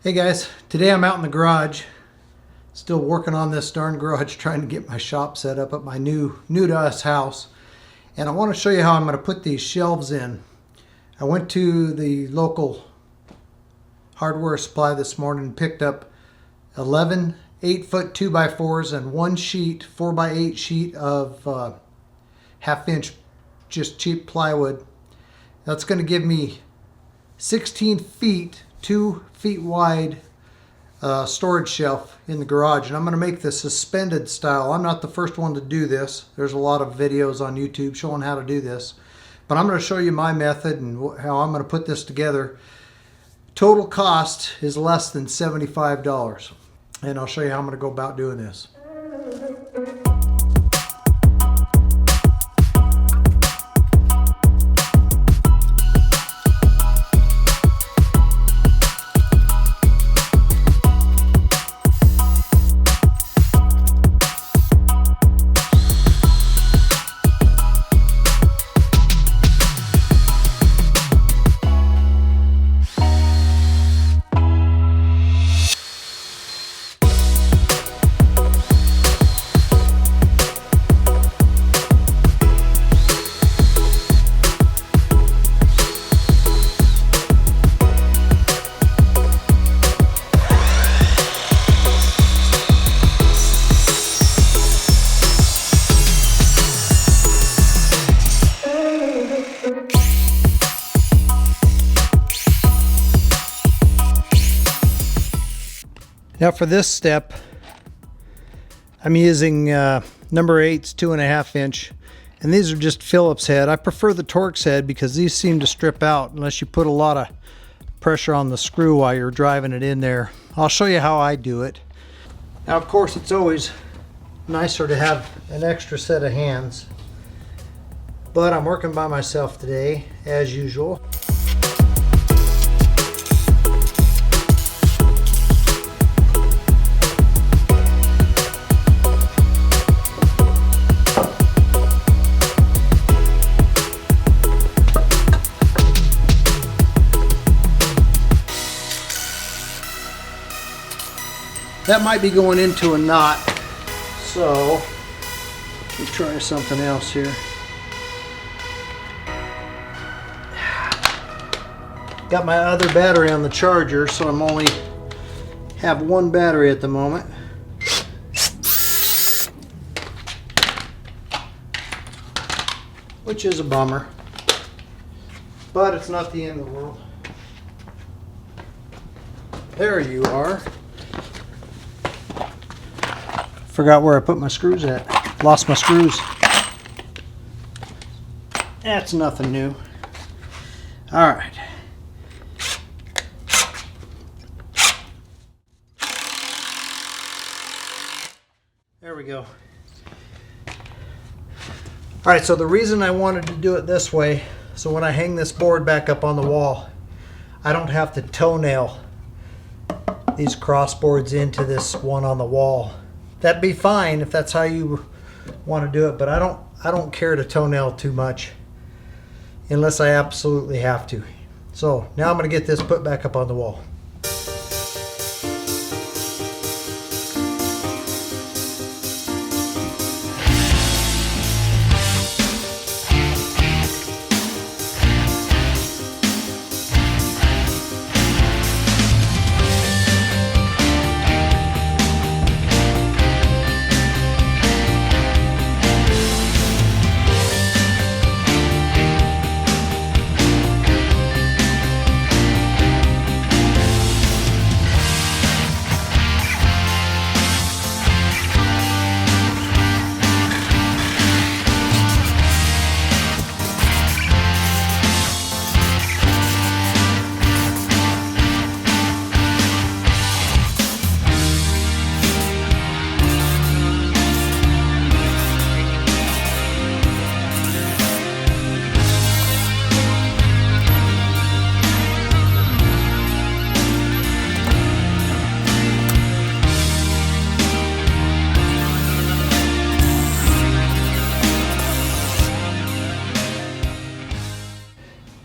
Hey guys, today I'm out in the garage, still working on this darn garage, trying to get my shop set up at my new to us house. And I want to show you how I'm going to put these shelves in. I went to the local hardware supply this morning and picked up 11 8-foot 2x4s and one sheet 4x8 sheet of half-inch just cheap plywood. That's going to give me 16 feet, 2 feet wide storage shelf in the garage, and I'm going to make this suspended style. I'm not the first one to do this. There's a lot of videos on YouTube showing how to do this, but I'm going to show you my method and how I'm going to put this together. Total cost is less than $75, and I'll show you how I'm going to go about doing this. Now for this step, I'm using number 8's 2.5 inch, and these are just Phillips head. I prefer the Torx head because these seem to strip out unless you put a lot of pressure on the screw while you're driving it in there. I'll show you how I do it. Now of course it's always nicer to have an extra set of hands, but I'm working by myself today as usual. That might be going into a knot, so let me try something else here. Got my other battery on the charger, so I'm only have one battery at the moment. Which is a bummer, but it's not the end of the world. There you are. Forgot where I put my screws at. Lost my screws. That's nothing new. All right. There we go. All right, so the reason I wanted to do it this way, so when I hang this board back up on the wall, I don't have to toenail these cross boards into this one on the wall. That'd be fine if that's how you want to do it, but I don't care to toenail too much unless I absolutely have to. So now I'm going to get this put back up on the wall.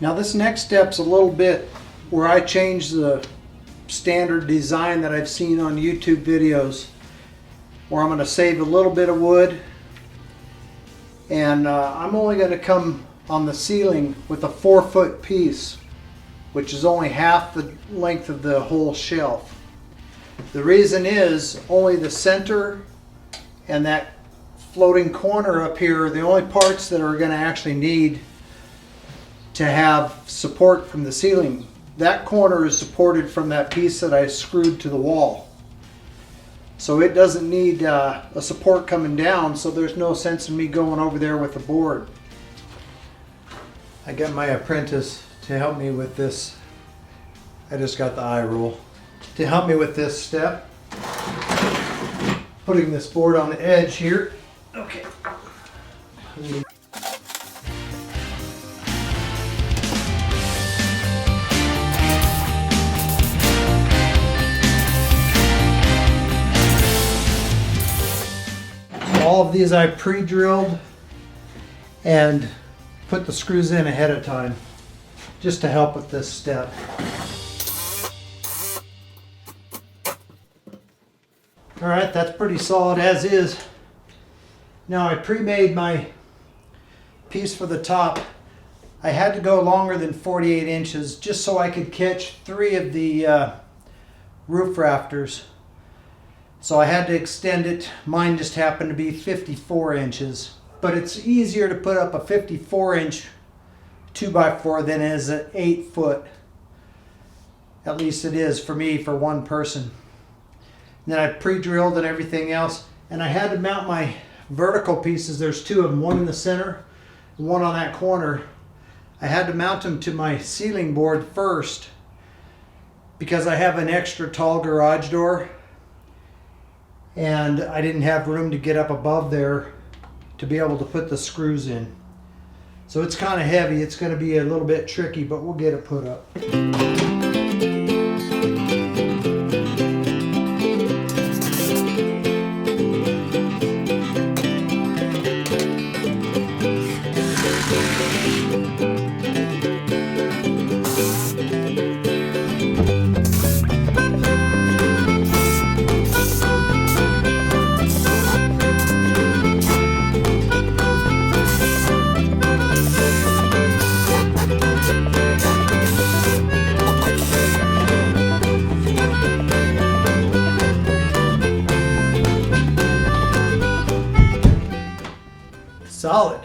Now this next step's a little bit where I change the standard design that I've seen on YouTube videos, where I'm going to save a little bit of wood, and I'm only going to come on the ceiling with a 4-foot piece, which is only half the length of the whole shelf. The reason is only the center and that floating corner up here are the only parts that are going to actually need to have support from the ceiling. That corner is supported from that piece that I screwed to the wall. So it doesn't need a support coming down, so there's no sense in me going over there with a board. I got my apprentice to help me with this. I just got the eye roll. To help me with this step, putting this board on the edge here. Okay. All of these I pre-drilled and put the screws in ahead of time, just to help with this step. Alright, that's pretty solid as is. Now I pre-made my piece for the top. I had to go longer than 48 inches just so I could catch 3 of the roof rafters. So I had to extend it. Mine just happened to be 54 inches. But it's easier to put up a 54-inch 2x4 than it is an 8-foot. At least it is for me, for one person. And then I pre-drilled and everything else. And I had to mount my vertical pieces. There's 2 of them, one in the center, one on that corner. I had to mount them to my ceiling board first because I have an extra tall garage door. And I didn't have room to get up above there to be able to put the screws in. So it's kind of heavy. It's going to be a little bit tricky, but we'll get it put up. Solid.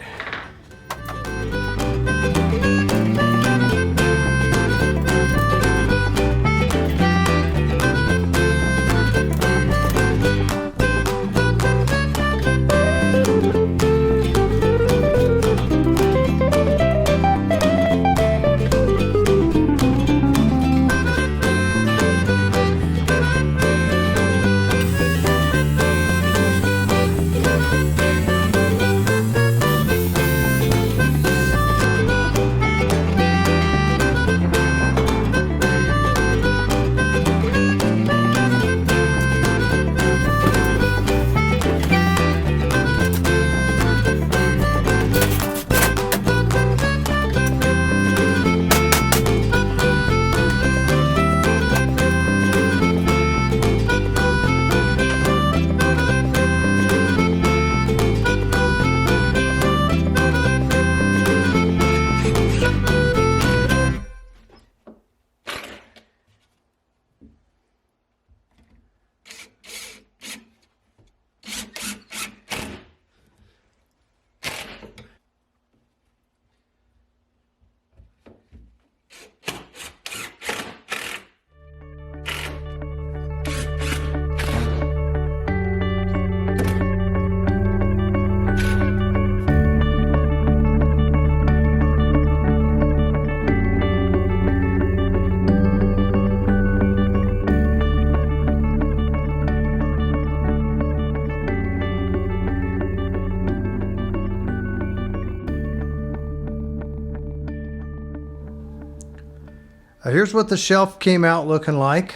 Here's what the shelf came out looking like.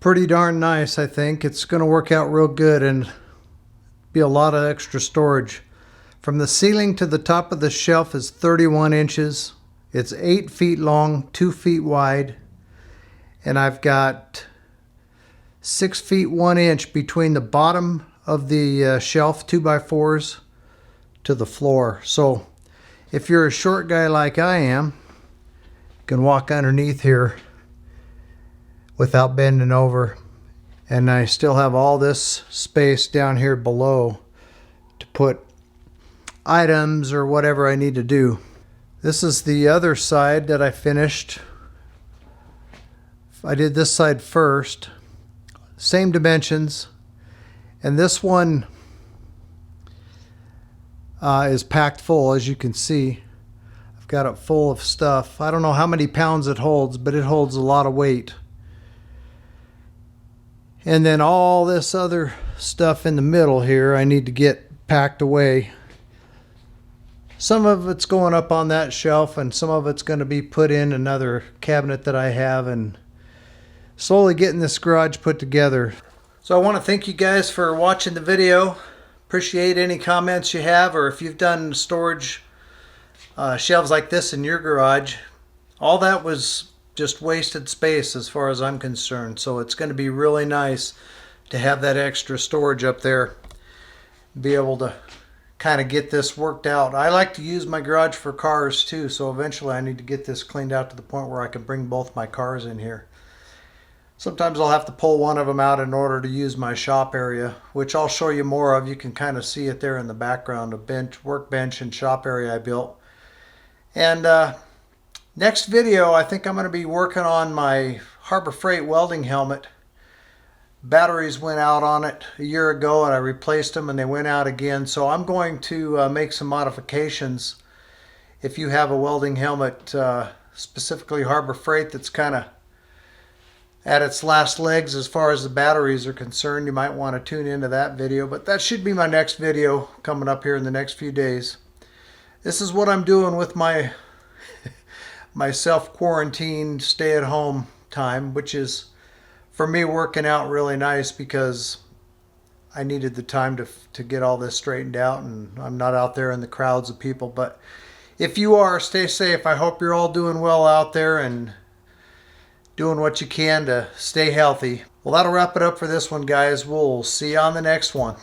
Pretty darn nice, I think. It's going to work out real good and be a lot of extra storage. From the ceiling to the top of the shelf is 31 inches. It's 8 feet long, 2 feet wide, and I've got 6 feet 1 inch between the bottom of the shelf 2x4s to the floor. So if you're a short guy like I am, you can walk underneath here without bending over. And I still have all this space down here below to put items or whatever I need to do. This is the other side that I finished. I did this side first. Same dimensions. And this one is packed full, as you can see. I've got it full of stuff. I don't know how many pounds it holds, but it holds a lot of weight. And then all this other stuff in the middle here I need to get packed away. Some of it's going up on that shelf, and some of it's going to be put in another cabinet that I have, and slowly getting this garage put together. So I want to thank you guys for watching the video. Appreciate any comments you have, or if you've done storage shelves like this in your garage. All that was just wasted space as far as I'm concerned. So it's going to be really nice to have that extra storage up there. Be able to kind of get this worked out. I like to use my garage for cars too, so eventually I need to get this cleaned out to the point where I can bring both my cars in here. Sometimes I'll have to pull one of them out in order to use my shop area, which I'll show you more of. You can kind of see it there in the background, a bench, workbench and shop area I built. And next video, I think I'm going to be working on my Harbor Freight welding helmet. Batteries went out on it a year ago and I replaced them, and they went out again. So I'm going to make some modifications. If you have a welding helmet, specifically Harbor Freight, that's kind of at its last legs as far as the batteries are concerned, you might want to tune into that video. But that should be my next video coming up here in the next few days. This is what I'm doing with my self-quarantine stay-at-home time, which is for me working out really nice because I needed the time to get all this straightened out, and I'm not out there in the crowds of people. But if you are, stay safe. I hope you're all doing well out there and doing what you can to stay healthy. Well, that'll wrap it up for this one, guys. We'll see you on the next one.